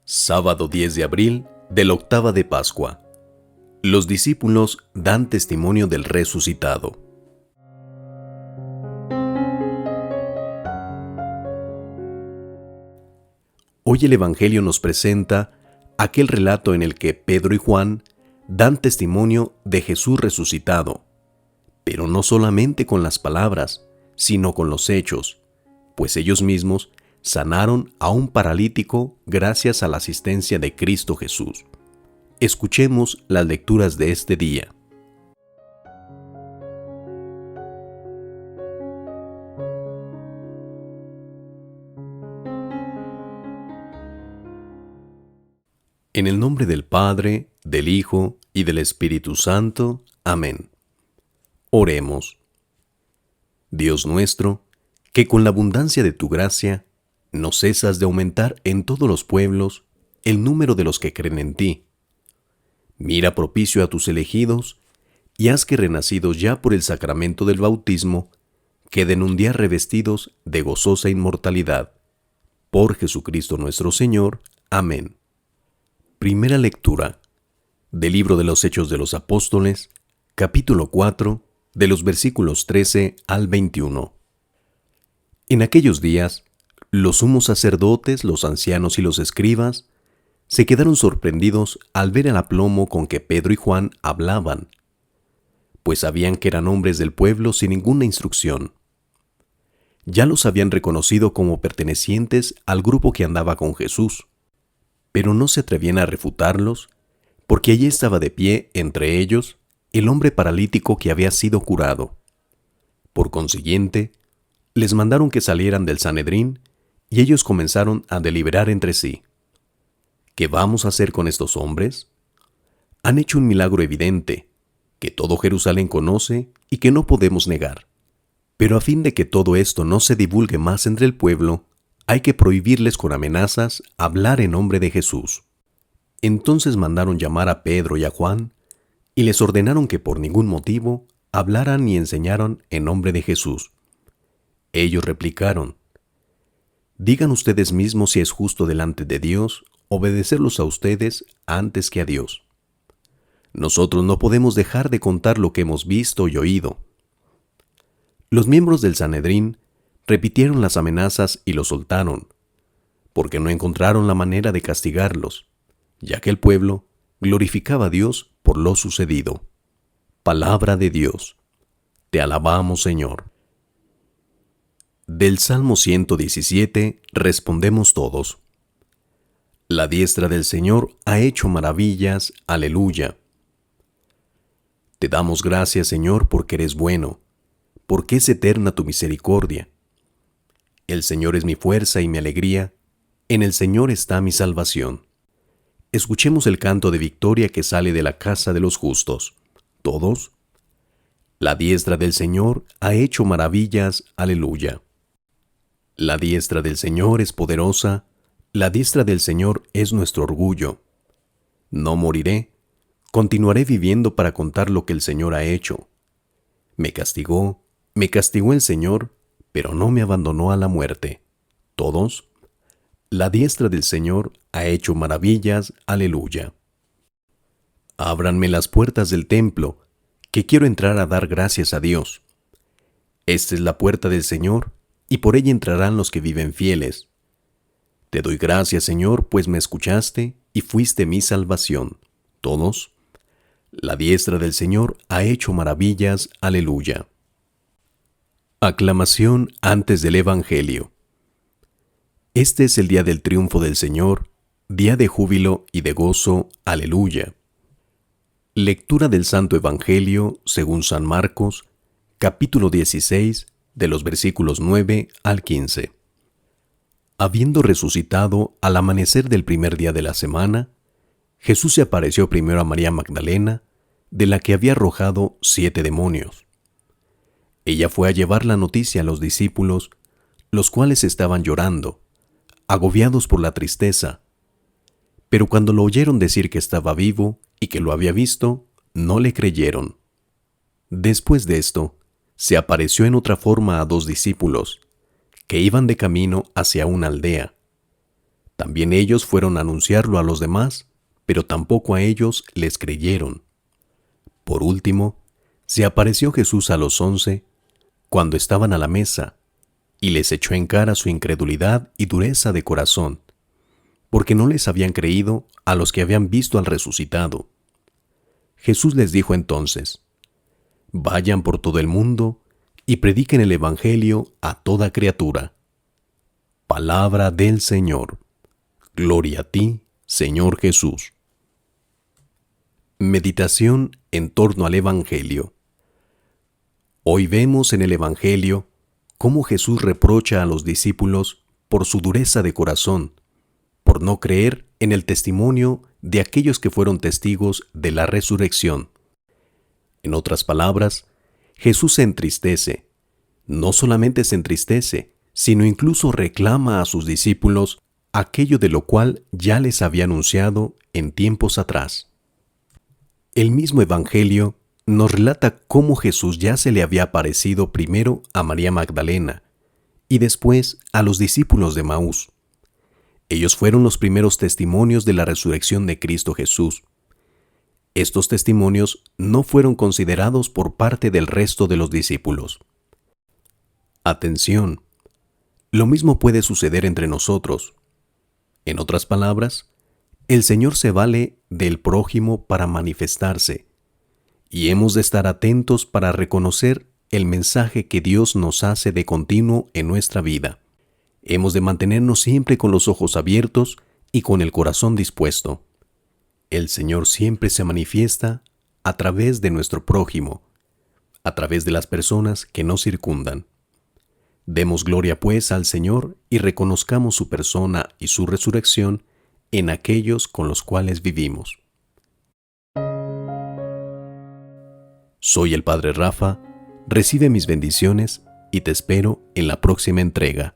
Sábado 10 de abril de la octava de Pascua. Los discípulos dan testimonio del resucitado. Hoy el Evangelio nos presenta aquel relato en el que Pedro y Juan dan testimonio de Jesús resucitado, pero no solamente con las palabras, sino con los hechos, pues ellos mismos sanaron a un paralítico gracias a la asistencia de Cristo Jesús. Escuchemos las lecturas de este día. En el nombre del Padre, del Hijo y del Espíritu Santo. Amén. Oremos. Dios nuestro, que con la abundancia de tu gracia no cesas de aumentar en todos los pueblos el número de los que creen en ti. Mira propicio a tus elegidos y haz que renacidos ya por el sacramento del bautismo, queden un día revestidos de gozosa inmortalidad. Por Jesucristo nuestro Señor. Amén. Primera lectura del libro de los Hechos de los Apóstoles, capítulo 4, de los versículos 13 al 21. En aquellos días, los sumos sacerdotes, los ancianos y los escribas se quedaron sorprendidos al ver el aplomo con que Pedro y Juan hablaban, pues sabían que eran hombres del pueblo sin ninguna instrucción. Ya los habían reconocido como pertenecientes al grupo que andaba con Jesús, pero no se atrevían a refutarlos, porque allí estaba de pie entre ellos el hombre paralítico que había sido curado. Por consiguiente, les mandaron que salieran del Sanedrín y ellos comenzaron a deliberar entre sí. ¿Qué vamos a hacer con estos hombres? Han hecho un milagro evidente, que todo Jerusalén conoce y que no podemos negar. Pero a fin de que todo esto no se divulgue más entre el pueblo, hay que prohibirles con amenazas hablar en nombre de Jesús. Entonces mandaron llamar a Pedro y a Juan y les ordenaron que por ningún motivo hablaran ni enseñaran en nombre de Jesús. Ellos replicaron: digan ustedes mismos si es justo delante de Dios obedecerlos a ustedes antes que a Dios. Nosotros no podemos dejar de contar lo que hemos visto y oído. Los miembros del Sanedrín repitieron las amenazas y los soltaron, porque no encontraron la manera de castigarlos, ya que el pueblo glorificaba a Dios por lo sucedido. Palabra de Dios. Te alabamos, Señor. Del Salmo 117 respondemos todos: la diestra del Señor ha hecho maravillas. Aleluya. Te damos gracias, Señor, porque eres bueno, porque es eterna tu misericordia. El Señor es mi fuerza y mi alegría, en el Señor está mi salvación. Escuchemos el canto de victoria que sale de la casa de los justos. Todos. La diestra del Señor ha hecho maravillas. Aleluya. La diestra del Señor es poderosa, la diestra del Señor es nuestro orgullo. No moriré, continuaré viviendo para contar lo que el Señor ha hecho. Me castigó el Señor, pero no me abandonó a la muerte. Todos. La diestra del Señor ha hecho maravillas. Aleluya. Ábranme las puertas del templo, que quiero entrar a dar gracias a Dios. Esta es la puerta del Señor, y por ella entrarán los que viven fieles. Te doy gracias, Señor, pues me escuchaste y fuiste mi salvación. Todos. La diestra del Señor ha hecho maravillas. Aleluya. Aclamación antes del Evangelio. Este es el día del triunfo del Señor, día de júbilo y de gozo. Aleluya. Lectura del Santo Evangelio según San Marcos, capítulo 16, de los versículos 9 al 15. Habiendo resucitado al amanecer del primer día de la semana, Jesús se apareció primero a María Magdalena, de la que había arrojado 7 demonios. Ella fue a llevar la noticia a los discípulos, los cuales estaban llorando, agobiados por la tristeza. Pero cuando lo oyeron decir que estaba vivo y que lo había visto, no le creyeron. Después de esto, se apareció en otra forma a 2 discípulos, que iban de camino hacia una aldea. También ellos fueron a anunciarlo a los demás, pero tampoco a ellos les creyeron. Por último, se apareció Jesús a los 11 cuando estaban a la mesa, y les echó en cara su incredulidad y dureza de corazón, porque no les habían creído a los que habían visto al resucitado. Jesús les dijo entonces: vayan por todo el mundo y prediquen el Evangelio a toda criatura. Palabra del Señor. Gloria a ti, Señor Jesús. Meditación en torno al Evangelio. Hoy vemos en el Evangelio cómo Jesús reprocha a los discípulos por su dureza de corazón, por no creer en el testimonio de aquellos que fueron testigos de la resurrección. En otras palabras, Jesús se entristece. No solamente se entristece, sino incluso reclama a sus discípulos aquello de lo cual ya les había anunciado en tiempos atrás. El mismo Evangelio nos relata cómo Jesús ya se le había aparecido primero a María Magdalena y después a los discípulos de Emaús. Ellos fueron los primeros testimonios de la resurrección de Cristo Jesús. Estos testimonios no fueron considerados por parte del resto de los discípulos. Atención, lo mismo puede suceder entre nosotros. En otras palabras, el Señor se vale del prójimo para manifestarse, y hemos de estar atentos para reconocer el mensaje que Dios nos hace de continuo en nuestra vida. Hemos de mantenernos siempre con los ojos abiertos y con el corazón dispuesto. El Señor siempre se manifiesta a través de nuestro prójimo, a través de las personas que nos circundan. Demos gloria pues al Señor y reconozcamos su persona y su resurrección en aquellos con los cuales vivimos. Soy el Padre Rafa, recibe mis bendiciones y te espero en la próxima entrega.